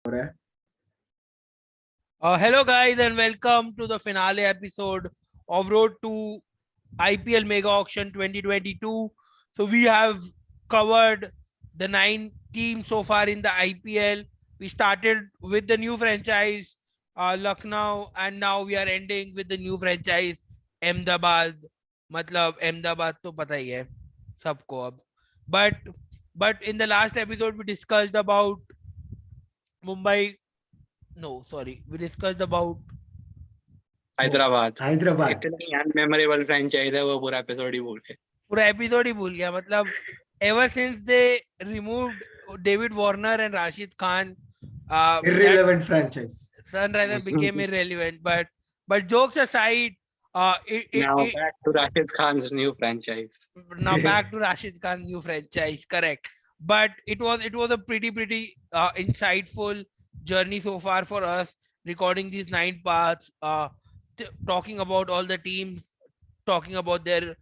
Hello guys and welcome to the finale episode of Road to IPL Mega Auction 2022. So we have covered the 9 teams so far in the IPL. We started with the new franchise Lucknow, and now we are ending with the new franchise Ahmedabad. मतलब अहमदाबाद तो पता ही है सबको अब. But in the last episode we discussed about Mumbai. No, sorry. We discussed about Hyderabad Hyderabad इतनी अनमेमोरेबल franchise है वो पूरा एपिसोड ही भूल गए. पूरा एपिसोड ही भूल गया. मतलब ever since they removed David Warner and Rashid Khan, that irrelevant franchise. Sunriser became irrelevant. But jokes aside, Now back to Rashid Khan's new franchise. now back to Rashid Khan's new franchise, correct. But it was a pretty insightful journey so far for us, recording these 9 parts, talking about all the teams, talking about their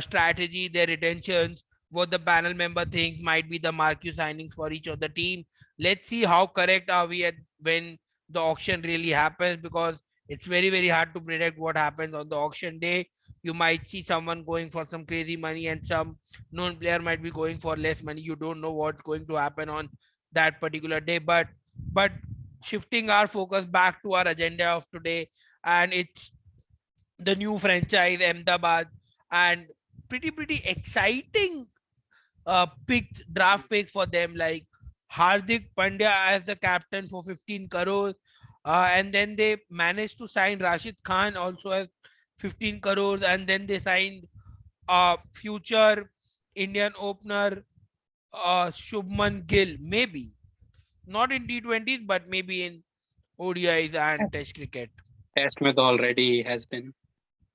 strategy, their retentions, what the panel member thinks might be the marquee signings for each of the team. Let's see how correct are we at when the auction really happens, because it's very hard to predict what happens on the auction day. You might see someone going for some crazy money and some known player might be going for less money. You don't know what's going to happen on that particular day. But shifting our focus back to our agenda of today, and it's the new franchise Ahmedabad, and pretty exciting draft pick for them, like Hardik Pandya as the captain for 15 crores, and then they managed to sign Rashid Khan also as 15 crores, and then they signed future Indian opener Shubman Gill, maybe not in T20s but maybe in ODIs and Test cricket. Test में तो already has been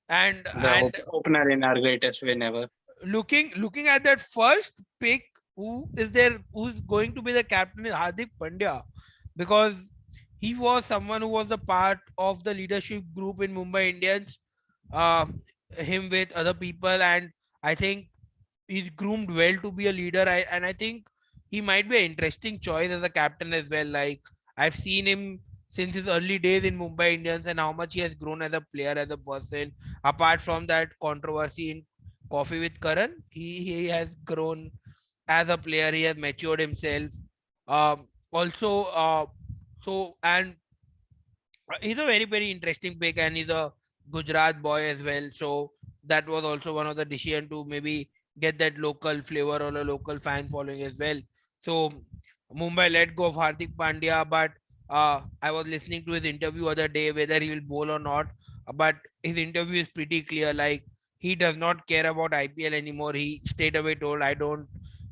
And the opener in our greatest win ever. looking at that first pick, who's going to be the captain is Hardik Pandya, because he was someone who was a part of the leadership group in Mumbai Indians, uh, him with other people, and I think he's groomed well to be a leader. And I think he might be an interesting choice as a captain as well. Like, I've seen him since his early days in Mumbai Indians and how much he has grown as a player, as a person. Apart from that controversy in Coffee with Karan, he has grown as a player. He has matured himself. Also, and he's a very interesting pick, and he's a Gujarat boy as well. So that was also one of the decision to maybe get that local flavor or a local fan following as well. So Mumbai let go of Hardik Pandya, but I was listening to his interview other day, whether he will bowl or not. But his interview is pretty clear. Like, he does not care about IPL anymore. He straight away told, I don't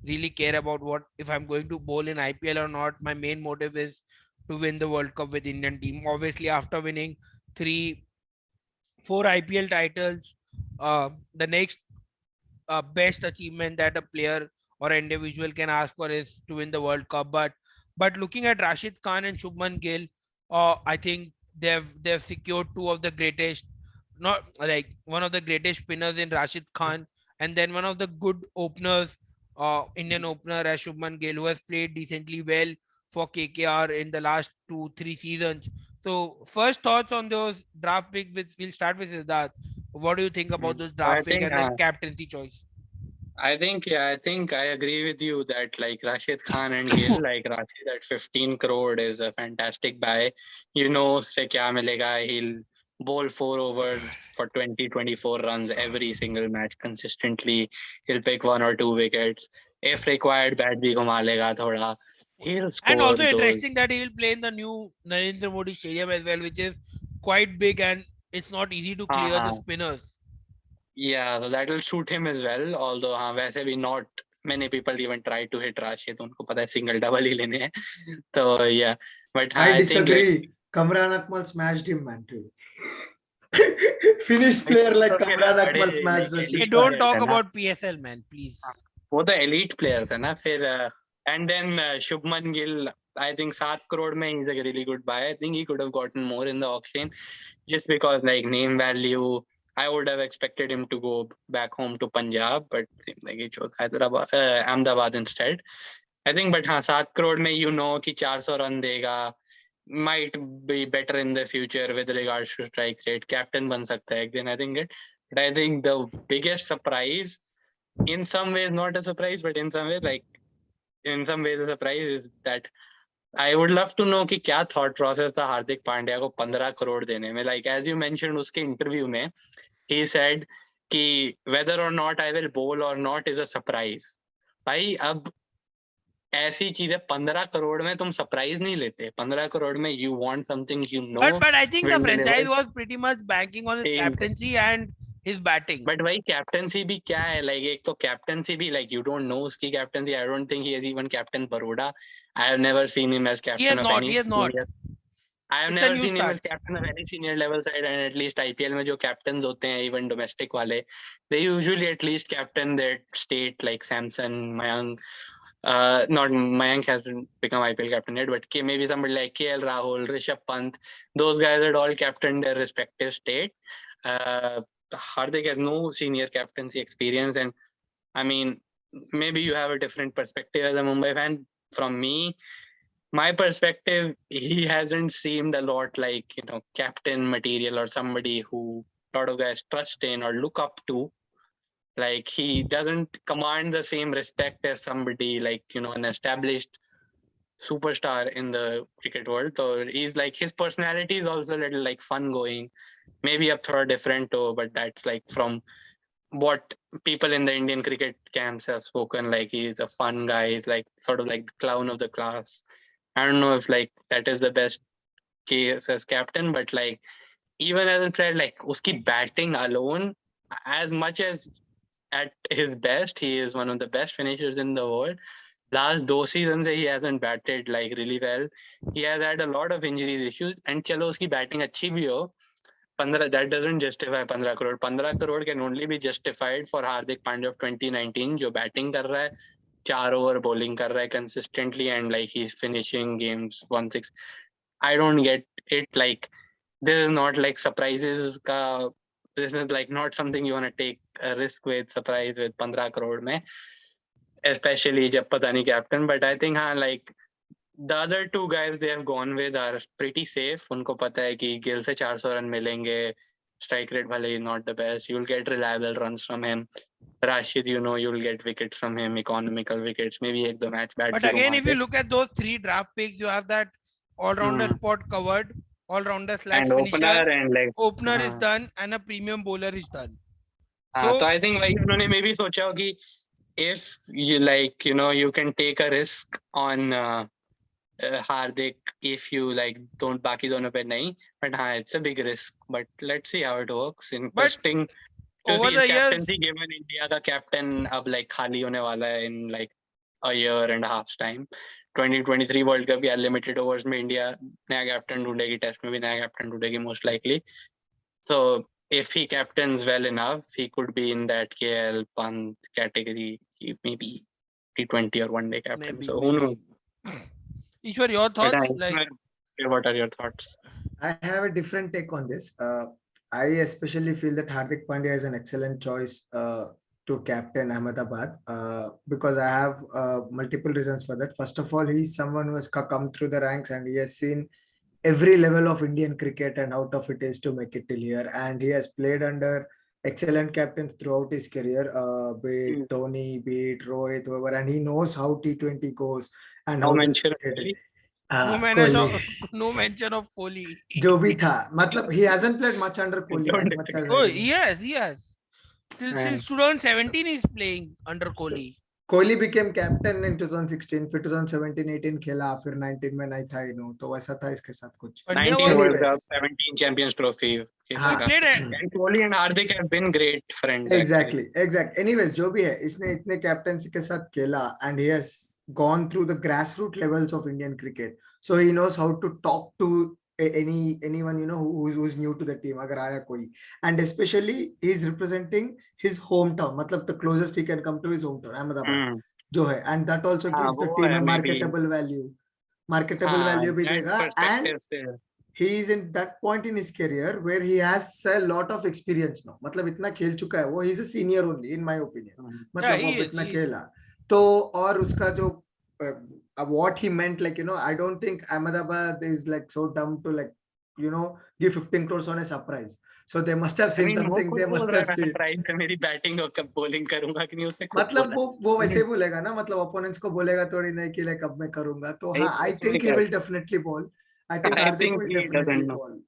really care about what if I'm going to bowl in IPL or not. My main motive is to win the World Cup with Indian team. Obviously, after winning 4 IPL titles, the next best achievement that a player or individual can ask for is to win the World Cup. But looking at Rashid Khan and Shubman Gill, I think they've secured two of the greatest, not like one of the greatest spinners in Rashid Khan, and then one of the good openers, Indian opener as Shubman Gill, who has played decently well for KKR in the last 2-3 seasons. So first thoughts on those draft picks, which we'll start with Siddharth. What do you think about those So I draft pick think and then captaincy choice? I think I agree with you that like Rashid Khan and Gill, like Rashid at 15 crore is a fantastic buy. You know उससे क्या मिलेगा. He'll bowl 4 overs for 20-24 runs every single match consistently. He'll pick 1 or 2 wickets. If required, bat भी घुमा लेगा थोड़ा. He'll And score also those. interesting that he will play in the new Narendra Modi Stadium as well, which is quite big and it's not easy to हाँ clear the हाँ. spinners. Yeah, so that will suit him as well. Although हाँ वैसे भी not many people even try to hit Rashid. उनको पता है single double ही लेने हैं. तो yeah, but हाँ, I I think like disagree. Kamran Akmal smashed him, man. Finished player like Kamran Akmal smashed Hey, Rashid don't Khan. talk about PSL, man, please. वो तो elite players है ना फिर. And then Shubman Gill, I think 7 crore में he's a really good buy. I think he could have gotten more in the auction just because like name value. I would have expected him to go back home to Punjab, but seems like he chose Ahmedabad instead. I think, but हाँ 7 crore में you know कि 400 run देगा, might be better in the future with regards to strike rate. Captain बन सकता है एक दिन, I think it. But I think the biggest surprise, in some ways not a surprise, but in some ways a surprise is that I would love to know कि क्या thought process था हार्दिक पांड्या को 15 crore देने में. Like as you mentioned उसके interview में, he said कि whether or not I will bowl or not is a surprise. भाई अब ऐसी चीजें 15 करोड़ में तुम सरप्राइज नहीं लेते. 15 करोड़ में you want something you know But I think the will franchise deliver. was pretty much banking on his Same. captaincy and his batting. But भाई कैप्टनसी भी क्या है, like एक तो कैप्टनसी भी like you don't know उसकी captaincy. I don't think he has even captain Baroda. I have never seen him as He has captain of not. any He has not. senior. I have It's a never new seen him start. as captain of any senior level side, and at least IPL में जो captains होते हैं even domestic वाले, they usually at least captain their state, like Samson, Mayank. Not Mayank hasn't become IPL captain yet, but maybe somebody like KL Rahul, Rishabh Pant, those guys had all captained their respective state. Hardik has no senior captaincy experience, and I mean, maybe you have a different perspective as a Mumbai fan. From me, my perspective, he hasn't seemed a lot like captain material or somebody who a lot of guys trust in or look up to. Like he doesn't command the same respect as somebody like an established superstar in the cricket world. So he's like, his personality is also a little like fun going, maybe a thought different too, but that's like from what people in the Indian cricket camps have spoken. Like he's a fun guy, he's like sort of like the clown of the class. I don't know if like that is the best case as captain, but like even as a player, like uski batting alone, as much as at his best, he is one of the best finishers in the world. Last 2 seasons he hasn't batted like really well. He has had a lot of injuries issues, and चलो उसकी batting अच्छी भी हो, 15 that doesn't justify 15 crore. 15 crore can only be justified for Hardik Pandya of 2019 जो batting कर रहा है, 4 over bowling कर रहा है consistently, and like he's finishing games 1-6. I don't get it. Like this is not like surprises का. This is like not something you want to take a risk with, surprise with 15 crore में, especially जब पता नहीं captain. But I think हाँ like the other two guys they have gone with are pretty safe. उनको पता है कि गिल से 400 रन मिलेंगे. Strike rate भले is not the best. You'll get reliable runs from him. Rashid, you'll get wickets from him, economical wickets. Maybe एक दो match bat But भी again, घुमा if you they. look at those 3 draft picks, you have that all-rounder spot covered, all-rounder slash And finisher, opener and like opener is हाँ done, and a premium bowler is done. हाँ तो So I think like उन्होंने maybe सोचा हो कि if you like you can take a risk on Hardik if you like don't बाकी दोनों पे नहीं, but हाँ it's a big risk, but let's see how it works. but Interesting to over see his the years, captaincy given. India का captain अब like खाली होने वाला है in like a year and a half's time. 2023 World Cup या limited overs में India नया captain ढूंढेगी, test में भी नया captain ढूंढेगी most likely. So if he captains well enough, he could be in that KL Pant category, maybe T20 or one day captain. maybe, So who knows? Ishwar, your But thoughts? Like, what are your thoughts? I have a different take on this. I especially feel that Hardik Pandya is an excellent choice to captain Ahmedabad because I have multiple reasons for that. First of all, he's someone who has come through the ranks and he has seen every level of Indian cricket and how tough it is to make it till here. And he has played under excellent captains throughout his career, be it Dhoni, be it Rohit, whoever, and he knows how T20 goes and No how mention of cricket. Kohli. no mention of no mention of Kohli. जो भी था, मतलब he hasn't played much under Kohli as much as Oh I yes, yes. Since 2017 he's playing under Kohli. Kohli became captain in 2016, फिर 2017-18 खेला, फिर 19 में नहीं था तो वैसा था इसके साथ कुछ. Pandya 19 was World Cup, 17 Champions Trophy. हाँ. played at And Kohli and Hardik have been great friends. Exactly. Anyways, जो भी है, इसने इतने captaincy के साथ खेला and he has gone through the grassroots levels of Indian cricket, so he knows how to talk to anyone who's new to the team अगर आया कोई, and especially he's representing his hometown, मतलब the closest he can come to his hometown Ahmedabad जो है, and that also gives the team a marketable value भी देगा. And he is in that point in his career where he has a lot of experience now. मतलब इतना खेल चुका है वो, he is a senior only in my opinion. मतलब he वो is, इतना he is. खेला तो, और उसका जो what he meant, like, I don't think Ahmedabad is like so dumb to, like, give 15 crores on a surprise. So they must have I seen mean, वो something, खुद they बोल must रहा have है मैं seen. ट्राई पे मेरी batting और कब बॉलिंग करूंगा कि नहीं, उसने खुद मतलब बोला. वो वैसे ही बोलेगा ना, मतलब अपोनेंट्स को बोलेगा थोड़ी नहीं कि लाइक अब मैं करूंगा. तो हाँ, आई उसमें थिंक ही क्या, will definitely ball. I think I Hardik think will he definitely doesn't know. Ball.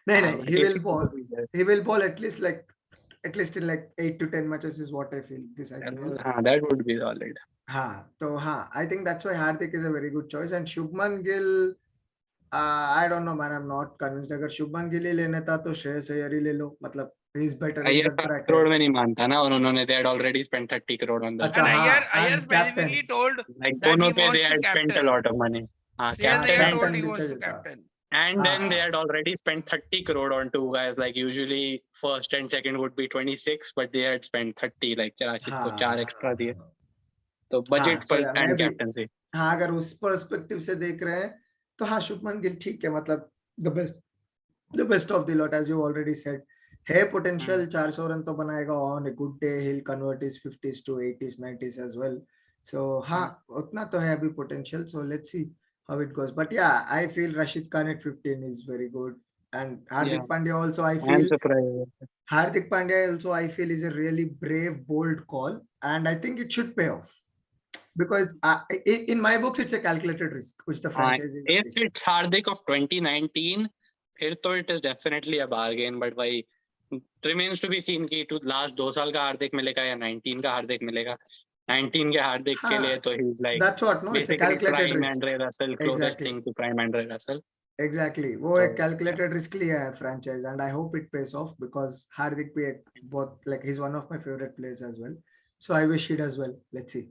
नहीं नहीं, he will ball. हाँ, He will ball at least in like 8 to 10 matches is what I feel this IPL. that would be solid. हाँ, तो हाँ, I think that's why Hardik is a very good choice. And Shubman Gill, I don't know man, I'm not convinced. अगर शुभमन गिल ही लेने था तो श्रेयस अय्यर ही ले लो, मतलब he is better in Iyer that 7 bracket. Crore में नहीं मानता ना, और उन्होंने they had already spent 30 crore on the अच्छा And job. हाँ, Ayer and specifically captains. told Like that दोनों he पे they wants to had spent a captain. lot of money. हाँ, Shreyas हाँ, Ayer captain. told he captain भी wants to चाहिए था. captain. And then they हाँ had already spent 30 crore on two guys. Like usually first and second would be 26, but they had spent 30. Like Rashid को 4 extra दिए. हाँ तो हाँ, budget so पर yeah, मैं and भी, captaincy. हाँ, अगर उस पर्सपेक्टिव से देख रहे हैं तो हाँ, शुभमन गिल ठीक है, मतलब the best of the lot, as you already said. है पोटेंशियल, 400 रन तो बनाएगा. On a good day he'll convert his 50s to 80s 90s as well. So हाँ, उतना तो है अभी potential. So let's see how it goes. But yeah, I feel Rashid Khan at 15 is very good. And Yeah, Hardik Pandya also, I I'm feel surprised. Hardik Pandya also, I feel, is a really brave, bold call, and I think it should pay off because in my books, it's a calculated risk which the franchise is If taking. it's Hardik of 2019, फिर तो it is definitely a bargain. But भाई remains to be seen कि to last 2 साल का हार्दिक मिलेगा या 19 का हार्दिक मिलेगा. 19 के हार्दिक के लिए हाँ, तो he's like that's what, no, it's a basically calculated prime risk. Andre Russell, closest Exactly, thing to prime Andre Russell. exactly. वो So एक calculated risk लिया है franchise, and I hope it pays off because Hardik भी एक बहुत, like, he's one of my favorite players as well. So I wish he does well. Let's see.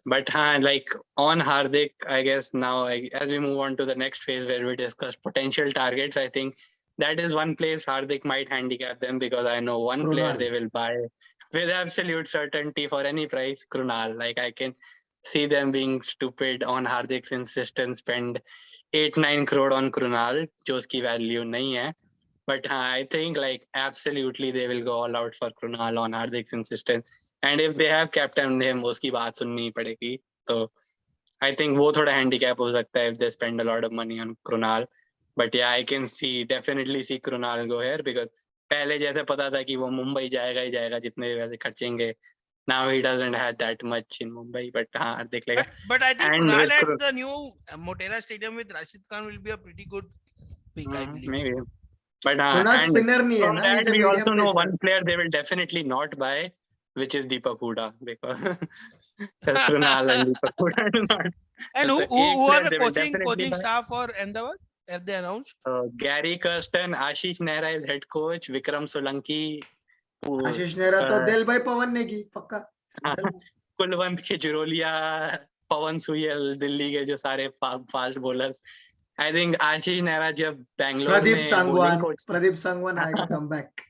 But like on Hardik, I guess now as we move on to the next phase where we discuss potential targets, I think that is one place Hardik might handicap them, because I know one player Krunal. they will buy with absolute certainty for any price, Krunal. Like I can see them being stupid on Hardik's insistence, spend 8-9 crore on Krunal, जो उसकी value नहीं है. But I think like absolutely they will go all out for Krunal on Hardik's insistence. And if they have captained him, उसकी बात सुननी पड़ेगी. तो I think वो थोड़ा handicap हो सकता है if they spend a lot of money on Krunal. But yeah, I can definitely see Krunal go here, because पहले जैसे पता था कि वो मुंबई जाएगा ही जाएगा जितने पैसे खर्चेंगे. Now he doesn't have that much in Mumbai, but हाँ देख लेगा. But I think And Krunal with at the new Motera Stadium with Rashid Khan will be a pretty good pick, I believe. maybe. But Krunal and spinner नहीं है from ना, that he's a we medium also know pacer. one player they will definitely not buy, which is Deepak Huda, because Krunal and Deepak Huda do not. And So एक who are player the they will definitely coaching buy. staff for Ahmedabad? Have they announced? Gary Kirsten, Ashish Nehra is head coach, Vikram Solanki, आशीष नेहरा तो uh, दिल भाई पवन नेगी पक्का. कुलवंत खिजरोलिया, पवन सुयल, दिल्ली के जो सारे fast bowler. I think आशीष नेहरा जब बैंगलोर में बॉलिंग कोच प्रदीप सांगवान आएगा कम बैक.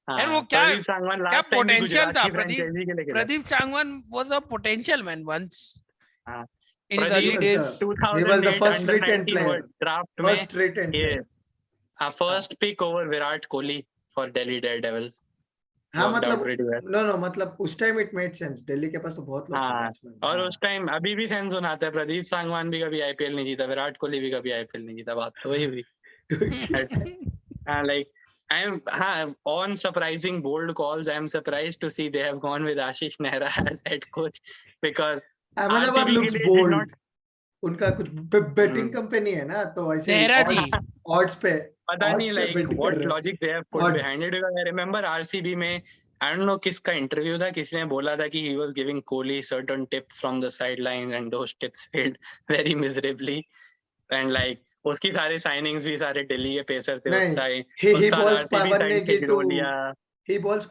And वो प्रदीप सांगवान क्या लास्ट टाइम भी potential गुजरात था की फ्रेंचाइजी के लिए खेला. Pradeep Changwan was a potential man once हाँ, in his Pradeep early days. He was the 2008 first under retained 19 player. World draft में First retained player. First pick over Virat Kohli for Delhi Daredevils. हाँ Worked out मतलब pretty well. No मतलब उस time it made sense. Delhi के पास तो बहुत लोग थे हाँ, बैट्समैन. और उस टाइम अभी भी सेंस सुनाता है. प्रदीप सांगवान भी कभी आईपीएल नहीं जीता, विराट कोहली भी कभी आईपीएल नहीं जीता. बात तो वही हुई. Like I'm on surprising bold calls. I'm surprised to see they have gone with Ashish Nehra as head coach, because Ahmedabad RCB के लुक्स लिए did not. बोल्ड. उनका कुछ बेटिंग कंपनी है ना, तो ऐसे नेहरा जी. odds पे पता नहीं like bet कर what रहे हैं. logic they have put Odds. behind it, because I remember RCB में I don't know किसका इंटरव्यू था, किसी ने बोला था कि he was giving Kohli certain tips from the sidelines and those tips failed very miserably, and like उसकी सारे साइनिंग्स भी सारे दिल्ली के पेसर थे उस नहीं, साल. he उस साल bowls RCB Pawan sign Negi to Khejroliya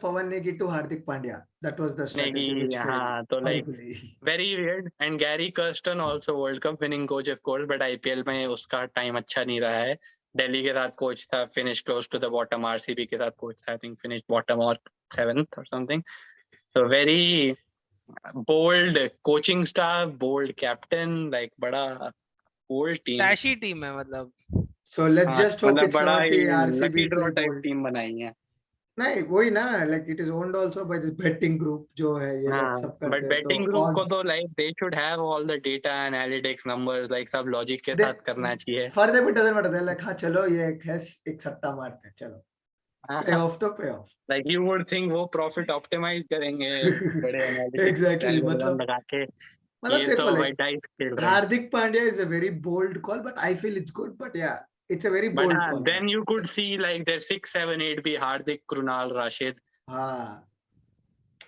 Pawan Negi to Hardik Pandya. That was the strategy Negi. which failed हाँ, तो like horribly. very weird. And Gary Kirsten also World Cup winning coach of course, but IPL में उसका time अच्छा नहीं रहा है. दिल्ली के साथ कोच था, finished close to the bottom. RCB के साथ कोच था, I think finished bottom or 7th or something. So very bold coaching staff, bold captain, like बड़ा bold team. Flashy team है मतलब. So let's हाँ, just hope मतलब it's बड़ा not he the RCB lucky draw play type bold. team बनाई है. नहीं वही ना, like it is owned also by this betting group जो है ये लोग हाँ, सब but करते हैं, betting तो group को odds तो like they should have all the data analytics numbers like सब logic के they साथ करना चाहिए. for them it doesn't matter, they're like हाँ चलो ये एक है, एक सट्टा मारते हैं चलो, pay हाँ, off तो pay off. like you would think वो profit optimize करेंगे बड़े analytics Exactly, algorithm मतलब लगा के. ये देखो तो like भाई dice खेल रहे हैं. Hardik Pandya is a very bold call, but I feel it's good, but yeah, it's a very But bold call. then you could see like their 6, 7, 8 be Hardik, Krunal, Rashid. हाँ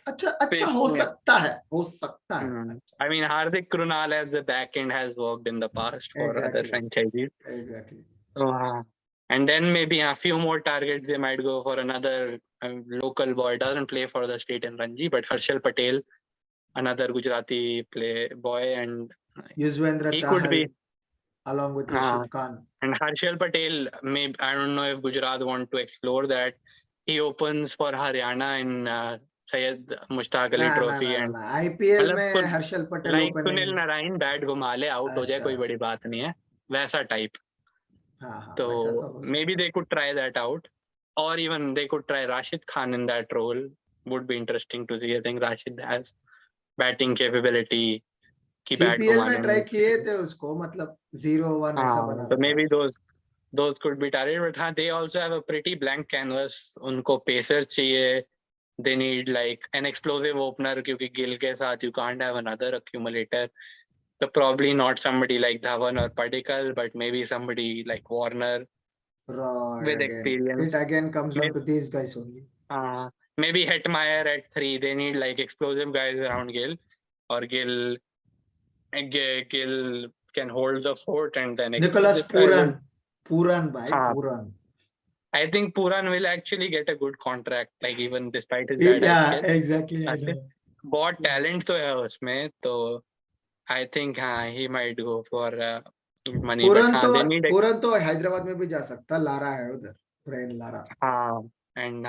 अच्छा Fifth हो में. सकता है, हो सकता है. अच्छा. I mean, Hardik Krunal as the back end has worked in the past for other Exactly. franchises. Exactly. So, and then maybe a few more targets they might go for another local boy. Doesn't play for the state in Ranji, but Harshal Patel, another Gujarati play boy, and Yuzvendra he could be. Chahal along with Rashid Khan. And Harshal Patel, maybe I don't know if Gujarat want to explore that. He opens for Haryana in Syed Mushtaq Ali Trophy and IPL मतलब में सुन Harshal Patel like opening. Sunil Narine bat घुमा ले out हो जाए अच्छा. कोई बड़ी बात नहीं है वैसा टाइप. हाँ हाँ तो वैसा तो हो सकता maybe they could try that out, or even they could try Rashid Khan in that role. Would be interesting to see. I think Rashid has batting capability है. की बैट CPL घुमाने में में. ट्राई किए थे उसको, मतलब 0-1 ऐसा बना तो था. maybe those could be targeted, but हाँ, they also have a pretty blank canvas. उनको pacers चाहिए. They need like an explosive opener क्योंकि Gill के साथ you can't have another accumulator. So probably not somebody like Dhawan or Padikkal, but maybe somebody like Warner Right, with again. experience. It again comes down Maybe, to these guys only. maybe Hetmeyer at 3. They need like explosive guys around Gill, or Gill can hold the fort and then Nicholas explosive Puran by हाँ, Puran. I think Puran will actually get a good contract, like even despite his bad Yeah, IPL. exactly. I know. बहुत talent तो है उसमें, तो I think he might go for money, but they need पूरन तो हैदराबाद में भी जा सकता, लारा है उधर, Brian Lara. and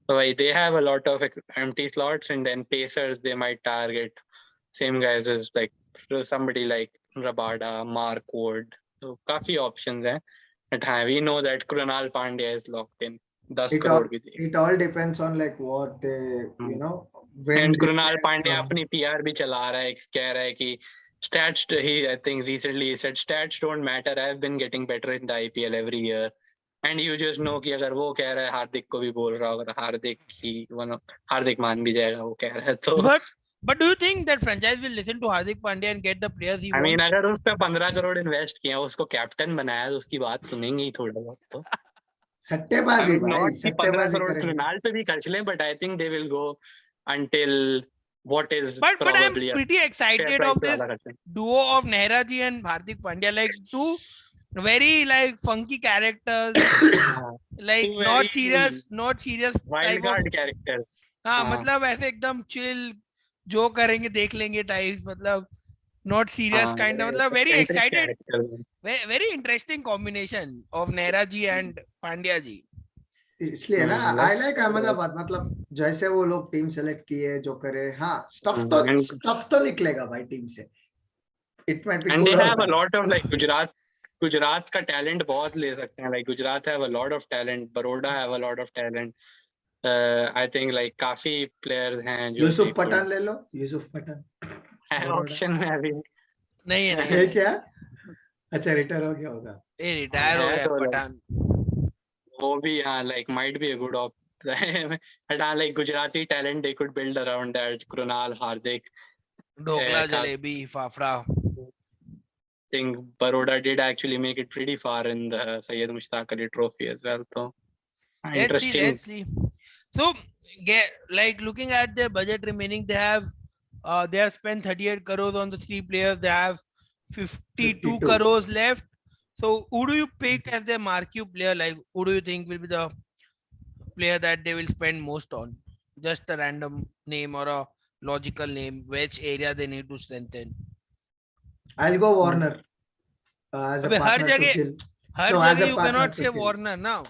so they have a lot of empty slots, and then Pacers they might target same guys as like somebody like Rabada, Mark Wood. So काफी options हैं. But we know that Krunal Pandya is locked in. 10 crore भी देगी. It all depends on like what they, you know, when And these Krunal players Pandya come. अपनी PR भी चला रहा है, कह रहा है कि stats, I think recently he said stats don't matter. I've been getting better in the IPL every year. And you just know कि अगर वो कह रहा है, हार्दिक को भी बोल रहा होगा, हार्दिक मान भी जाएगा वो कह रहा है तो. But do you think that franchise will listen to Hardik Pandya and get the players he I mean, wants? अगर उसने 15 करोड़ इन्वेस्ट किया, उसको कैप्टन बनाया, तो उसकी बात सुनेंगे ही थोड़ा बहुत तो. सट्टेबाजी भाई, not कि 15 सट्टेबाजी करोड़ करेंगे. कृणाल पे भी खर्च लें, but I think they will go until what is But I'm probably a pretty fair excited price of पे this वाला खर्च. duo of Nehra ji and Hardik Pandya, like two very like funky characters, like Two not very serious wild type of. card characters. हाँ मतलब ऐसे एकदम chill जो करेंगे देख लेंगे type, मतलब not serious kind of, मतलब very eccentric excited, characters. very interesting combination of Nehra ji and Pandya ji. इसलिए ना आई लाइक अहमदाबाद, मतलब जैसे वो लोग टीम सेलेक्ट किए जो करे, हाँ स्टफ तो निकलेगा भाई टीम से. It might be And they good और have a bad. lot of like Gujarat का talent बहुत ले सकते हैं. Like Gujarat have a lot of talent. Baroda have a lot of talent. I think like काफी players हैं जो यूसुफ पठान ले लो, यूसुफ पठान ऑप्शन में अभी नहीं है है क्या. अच्छा रिटायर हो गया होगा. ये रिटायर हो गया तो पठान. वो भी like might be a good option. But like Gujarati talent they could build around that. Krunal, Hardik. Dhokla jalebi fafda. I think Baroda did actually make it pretty far in the Syed Mushtaq Ali Trophy as well. So interesting. Let's see. So like looking at their budget remaining, they have spent 38 crores on the 3 players. They have 52 crores left. So who do you pick as their marquee player? Like who do you think will be the player that they will spend most on? Just a random name or a logical name. Which area they need to strengthen? I'll go Warner as a partner to Gill. हर जगह you cannot say Warner now.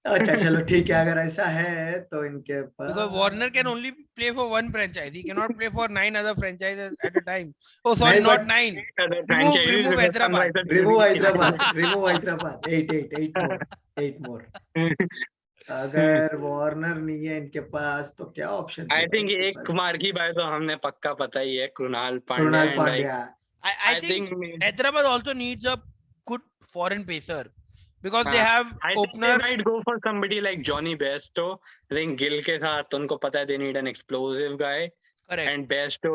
अच्छा चलो ठीक है, अगर ऐसा है तो इनके पास. Because Warner can only play for one franchise. He cannot play for 9 other franchises at a time. Oh, sorry, not 9. Remove Hyderabad. Remove Hyderabad. 8 more. अगर वार्नर नहीं है इनके पास तो क्या ऑप्शन है आई भाई थिंक इनके एक पास? मार्की बाय तो हमने पक्का पता ही है, Krunal Pandya, Krunal and like Pandya. I I think think Hyderabad also needs a good foreign pacer because they हाँ, have I think they opener. might go for somebody like Johnny Bairstow. I think Gill के साथ उनको पता है they need an explosive guy, Correct. and Bairstow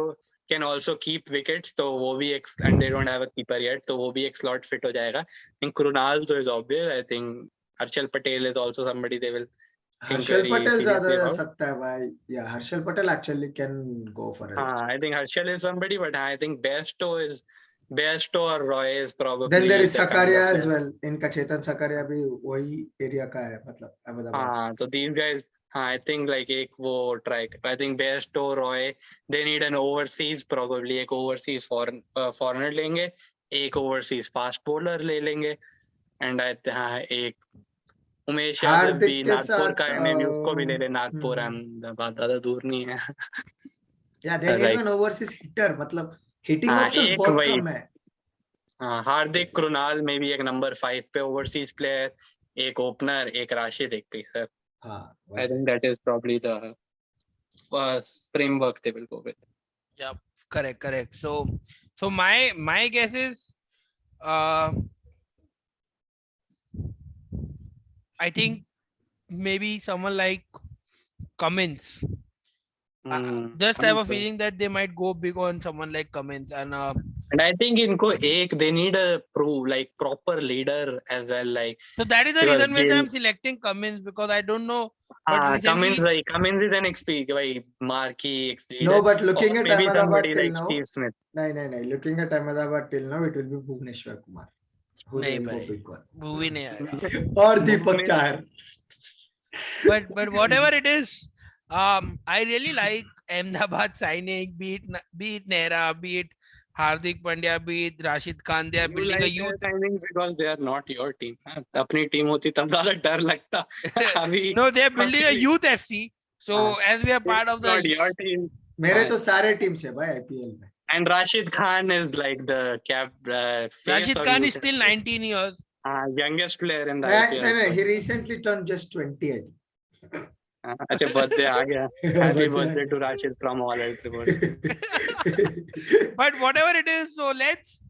can also keep wickets, तो वो भी एक, and they don't have a keeper yet, तो वो भी एक slot fit हो जाएगा. I think Krunal तो is obvious. I think Harshal Patel is also somebody they will think Harshal very Patel ज्यादा seriously जा about. सकता है भाई. या Harshal Patel actually can go for it. हाँ, I think Harshal is somebody, but I think Bairstow or Roy is Then there probably is the kind Sakaria of as player. well. इनका चेतन सकारिया भी वही एरिया का है, मतलब अहमदाबाद. हाँ, तो these guys, हाँ, I think like एक वो try, I think Bairstow, Roy, they need an overseas, probably एक overseas foreigner लेंगे, एक overseas fast bowler ले लेंगे, and हाँ एक उमेश यादव हार्दिक भी के नागपुर साथ का है, मे भी उसको भी ले ले, नागपुर अहमदाबाद ज्यादा दूर नहीं है. या they need Like one overseas hitter, मतलब हिटिंग हाँ ऑप्शंस एक बहुत वही, कम है. हाँ हार्दिक, Yes, yes. कृणाल में भी एक नंबर 5 पे ओवरसीज प्लेयर, एक ओपनर, एक राशिद, एक पेसर. हाँ आई वैसे. Think that is probably the framework they will go with. Yeah, correct. So my guess is, uh, I think maybe someone like Cummins. Just have a Cummins, feeling that they might go big on someone like Cummins, and and I think इनको एक they need a like proper leader as well, like so that is the because reason which Gill, I'm selecting Cummins, because I don't know, but recently, Cummins is an XP भाई, marquee ex No, leader, but or looking at maybe Ahmedabad somebody till like now, Steve Smith. नहीं, looking at Ahmedabad till now, it will be Bhuvneshwar Kumar, who they नहीं will go भाई, big one. वो भी नहीं आएगा. और दीपक Bhubaneswar Chahar. But whatever it is, I really like Ahmedabad signing, be it Nehra, be it Hardik Pandya, be it Rashid Khan. They are You building a like their youth. signings because they are not your team. हाँ, अपनी team होती तब ज्यादा डर लगता. अभी No, they are building a अभी youth FC. हाँ, So as we are part of it's not the, your team. मेरे हाँ, तो सारे टीम से भाई आईपीएल में. and Rashid Khan is like the face Rashid of Khan is youth. still 19 years. Youngest player in the IPL. नहीं, So he recently turned just 20, I think. अच्छा birthday आ गया. Happy But birthday to Rashid from all Ultravers. But whatever it is, so let's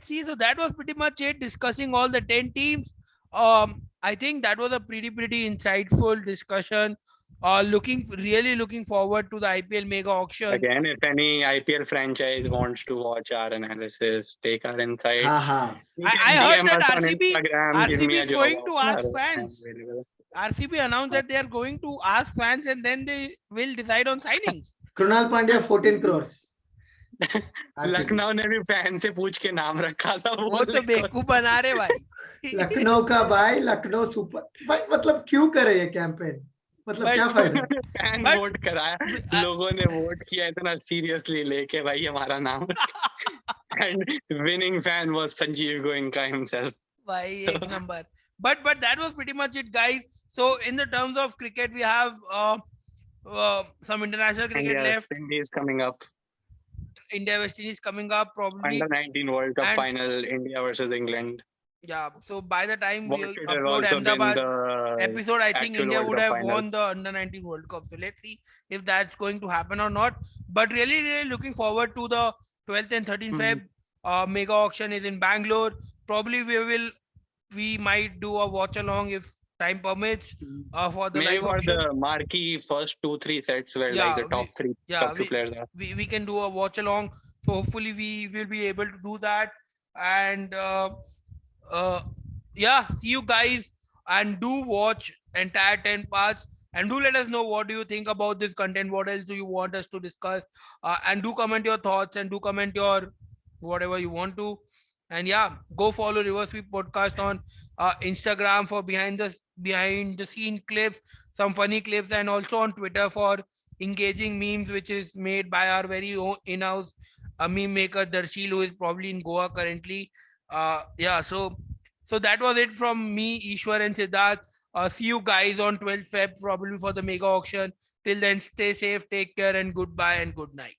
see. So that was pretty much it, discussing all the 10 teams. I think that was a pretty insightful discussion. Really looking forward to the IPL mega auction. Again, if any IPL franchise wants to watch our analysis, take our insight, हाँ हाँ. you I can heard DM that us on Instagram. Give me RCB a is job going to ask offer. I am fans. available. RCB announced that they are going to ask fans and then they will decide on signings. Krunal Pandya 14 crores. RCB. Lucknow ने भी fan से पूछ के नाम रखा था वो तो बोलने को. बेवकूफ बना रहे भाई. लखनऊ का भाई, लखनऊ सुपर भाई, मतलब क्यों करे ये कैंपेन, मतलब But- क्या फायदा. फैन But- वोट कराया, लोगों ने वोट किया इतना सीरियसली लेके भाई हमारा नाम. And winning fan was Sanjeev Goenka himself. भाई एक number. But that was pretty much it, guys. So in the terms of cricket, we have some international cricket India left. India is coming up. India West Indies coming up probably. Under 19 World Cup And- final, India versus England. Yeah. So by the time we What should have upload also been Ahmedabad the episode, I think actual India World would Cup have final. won the under 19 World Cup. So let's see if that's going to happen or not. But really looking forward to the 12th and 13th Feb. Mega auction is in Bangalore. Probably we might do a watch along if time permits for the Maybe live for auction. the marquee first 2-3 sets where Yeah, like the top three players are. we can do a watch along. So hopefully we will be able to do that. And yeah, see you guys, and do watch entire 10 parts, and do let us know what do you think about this content, what else do you want us to discuss, and do comment your thoughts, and do comment your whatever you want to. And yeah, go follow Reverse Sweep Podcast on Instagram for behind the scene clips, some funny clips, and also on Twitter for engaging memes, which is made by our very own in-house meme maker Darshil, who is probably in Goa currently. Yeah, so that was it from me, Ishwar and Siddharth. See you guys on 12th Feb, probably for the mega auction. Till then, stay safe, take care, and goodbye and good night.